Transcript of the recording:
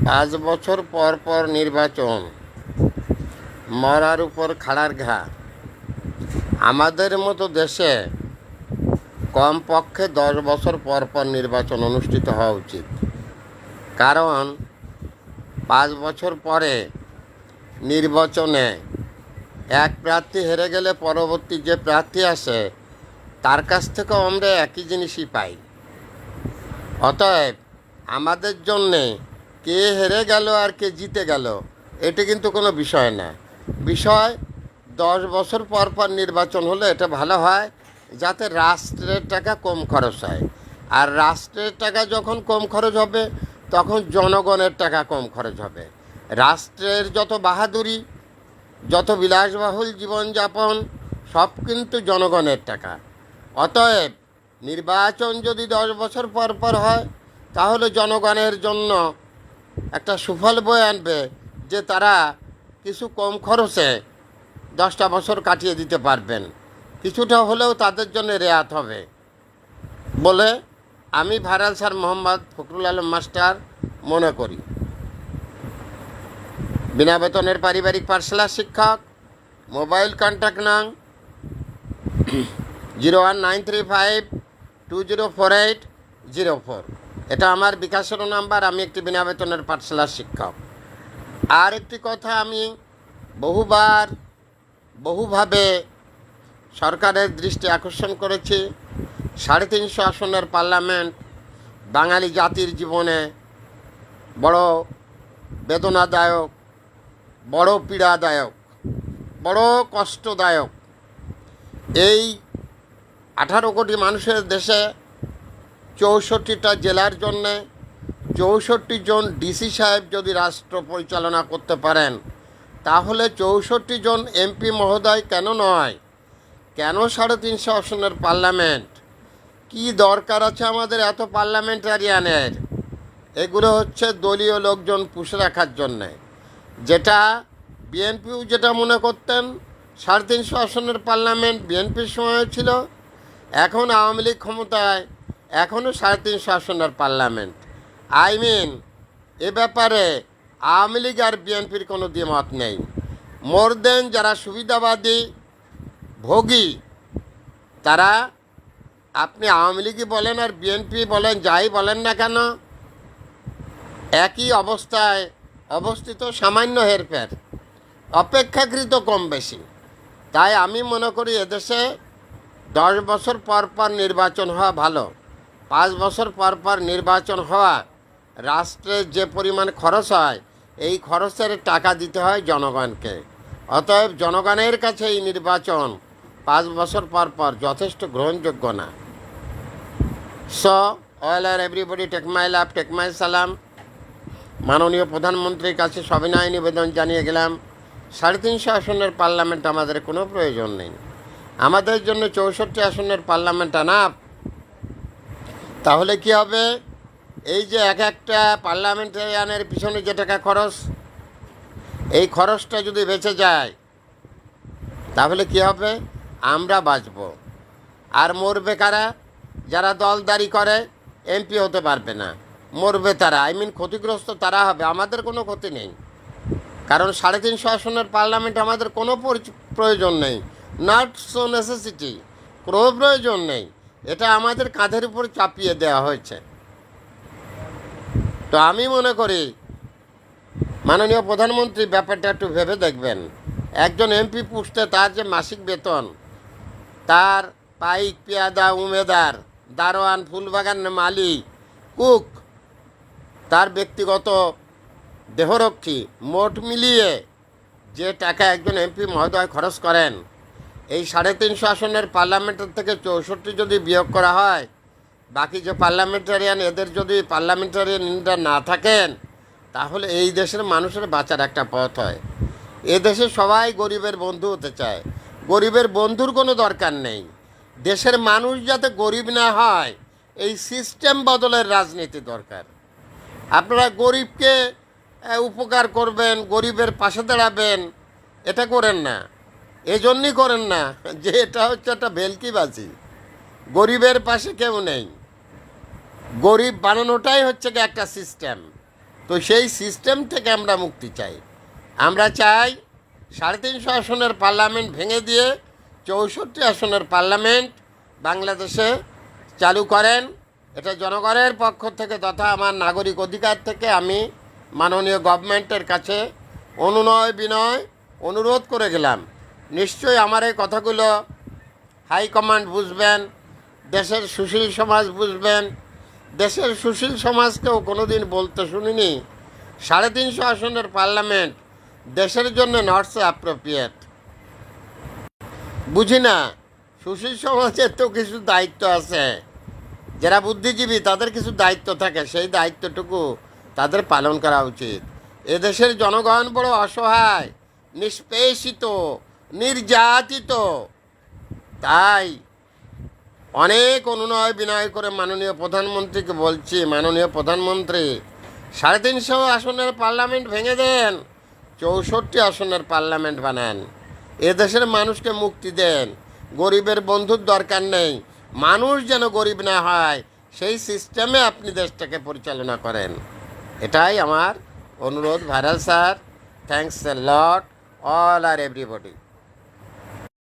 5 বছর পর পর নির্বাচন, মরার উপর খাড়ার ঘা। আমাদের মতো দেশে কমপক্ষে 10 বছর পর পর নির্বাচন অনুষ্ঠিত হওয়া উচিত। কারণ 5 বছর পরে নির্বাচনে এক প্রার্থী হেরে গেলে পরবর্তী যে প্রার্থী আসে তার কাছ থেকেও আমরা একই জিনিসই পাই। অতএব আমাদের জন্যে কে হেরে গেল আর কে জিতে গেল এটা কিন্তু কোনো বিষয় না। বিষয় 10 বছর পর পর নির্বাচন হলে এটা ভালো হয়, যাতে রাষ্ট্রের টাকা কম খরচ হয়। আর রাষ্ট্রের টাকা যখন কম খরচ হবে তখন জনগণের টাকা কম খরচ হবে। রাষ্ট্রের যত বাহাদুরি, যত বিলাসবহুল জীবনযাপন, সব কিন্তু জনগণের টাকা। অতএব নির্বাচন যদি 10 বছর পর পর হয় তাহলে জনগণের জন্য একটা সুফল বয়ে আনবে, যে তারা কিছু কম খরচে 10টা বছর কাটিয়ে দিতে পারবেন। কিছুটা হলেও তাদের জন্য রেয়াত হবে বলে আমি viral sir Mohammad Fakhrul Alam master মনে করি। বিনা বেতনের পারিবারিক পাঠশালার শিক্ষক। মোবাইল কন্ট্যাক্ট নং 01935204804। এটা আমার বিকাশের নাম্বার। আমি একটি বিনা বেতনের পাঠশালার শিক্ষক। আর একটি কথা আমি বহুভাবে সরকারের দৃষ্টি আকর্ষণ করেছি। 350 আসনের পার্লামেন্ট বাঙালি জাতির জীবনে বড় বেদনাদায়ক, বড় পীড়াদায়ক, বড় কষ্টদায়ক। এই 18 কোটি মানুষের দেশে 64টা জেলার জন্যে 64 জন ডিসি সাহেব যদি রাষ্ট্র পরিচালনা করতে পারেন, তাহলে 64 জন এমপি মহোদয় কেন নয়? কেন 350 আসনের পার্লামেন্ট? কি দরকার আছে আমাদের এত পার্লামেন্টারিয়ানের? এগুলো হচ্ছে দলীয় লোকজন পুষে রাখার জন্যে। যেটা বিএনপিও যেটা মনে করতেন 350 আসনের পার্লামেন্ট বিএনপির সময় ছিল, এখন আওয়ামী লীগ ক্ষমতায়, এখনও 350 আসনের পার্লামেন্ট। এ ব্যাপারে আওয়ামী লীগ আর বিএনপির কোনো দ্বিমত নেই। মোর দেন যারা সুবিধাবাদী ভোগী, তারা, আপনি আওয়ামী লীগই বলেন আর বিএনপি বলেন, যাই বলেন না কেন, একই অবস্থায় অবস্থিত, সামান্য হেরফের, অপেক্ষাকৃত কম বেশি। তাই আমি মনে করি এদেশে 10 বছর পর পর নির্বাচন হওয়া ভালো। 5 বছর পর পর নির্বাচন হওয়া, রাষ্ট্রের যে পরিমাণ খরচ হয় এই খরচের টাকা দিতে হয় জনগণকে। অতএব জনগণের কাছে এই নির্বাচন 5 বছর পর পর যথেষ্ট গ্রহণযোগ্য না। So all are everybody, take my love, take my সালাম। মাননীয় প্রধানমন্ত্রীর কাছে সবিনয় নিবেদন জানিয়ে গেলাম, 350 আসনের পার্লামেন্ট আমাদের কোনো প্রয়োজন নেই। আমাদের জন্য 64 আসনের পার্লামেন্ট আনাপ। তাহলে কি হবে? এই যে এক একটা পার্লামেন্টারিয়ানের পিছনে যে টাকা খরচ, এই খরচটা যদি বেঁচে যায় তাহলে কি হবে? আমরা বাঁচব। আর মরবে কারা? যারা দলদারি করে এমপি হতে পারবে না, মরবে তারা। ক্ষতিগ্রস্ত তারা হবে, আমাদের কোনো ক্ষতি নেই। কারণ 350 আসনের পার্লামেন্ট আমাদের কোনো প্রয়োজন নেই। নট সো নেসেসিটি, কোনো প্রয়োজন নেই। এটা আমাদের কাঁধের উপর চাপিয়ে দেওয়া হয়েছে। তো আমি মনে করি মাননীয় প্রধানমন্ত্রী ব্যাপারটা একটু ভেবে দেখবেন। একজন এমপি পুষতে তার যে মাসিক বেতন, তার পাইক, পেয়াদা, উমেদার, দারোয়ান, ফুলবাগান মালি, কুক, তার ব্যক্তিগত দেহরক্ষী, মোট মিলিয়ে যে টাকা একজন এমপি মহোদয় খরচ করেন, এই 350 আসনের পার্লামেন্টের থেকে 64 যদি বিয়োগ করা হয়, বাকি যে পার্লামেন্টারিয়ান, এদের যদি পার্লামেন্টারিয়ান না থাকেন, তাহলে এই দেশের মানুষের বাঁচার একটা পথ হয়। এদেশে সবাই গরিবের বন্ধু হতে চায়। গরিবের বন্ধুর কোনো দরকার নেই। দেশের মানুষ যাতে গরিব না হয়, এই সিস্টেম বদলের রাজনীতি দরকার। আপনারা গরিবকে উপকার করবেন, গরিবের পাশে দাঁড়াবেন, এটা করেন না। এজন্যই করেন না যে এটা হচ্ছে একটা ভেলকিবাজি। গরিবের পাশে কেউ নেই। গরিব বানানোটাই হচ্ছে একটা সিস্টেম। তো সেই সিস্টেম থেকে আমরা মুক্তি চাই। আমরা চাই 350 আসনের পার্লামেন্ট ভেঙে দিয়ে 64 আসনের পার্লামেন্ট বাংলাদেশে চালু করেন। এটা জনগণের পক্ষ থেকে তথা আমার নাগরিক অধিকার থেকে আমি মাননীয় গভর্নমেন্টের কাছে বিনয় অনুরোধ করে গেলাম। নিশ্চয়ই আমার এই কথাগুলো হাইকমান্ড বুঝবেন, দেশের সুশীল সমাজ বুঝবেন। দেশের সুশীল সমাজকেও কোনো দিন বলতে শুনিনি 350 আসনের পার্লামেন্ট দেশের জন্য নট সো অ্যাপ্রোপ্রিয়েট। বুঝি না, সুশীল সমাজের তো কিছু দায়িত্ব আছে, যারা বুদ্ধিজীবী তাদের কিছু দায়িত্ব থাকে, সেই দায়িত্বটুকু তাদের পালন করা উচিত। এদেশের জনগণ বড় অসহায়, নিষ্পেষিত, নির্যাতিত। তাই অনেক বিনয় করে মাননীয় প্রধানমন্ত্রীকে বলছি, মাননীয় প্রধানমন্ত্রী 350 আসনের পার্লামেন্ট ভেঙে দেন, 64 আসনের পার্লামেন্ট বানান। এদেশের মানুষকে মুক্তি দেন। গরিবের বন্ধুর দরকার নেই, মানুষ যেন গরিব না হয় সেই সিস্টেমে আপনি দেশটাকে পরিচালনা করেন। এটাই আমার অনুরোধ। Viral sir, thanks a lot all are everybody.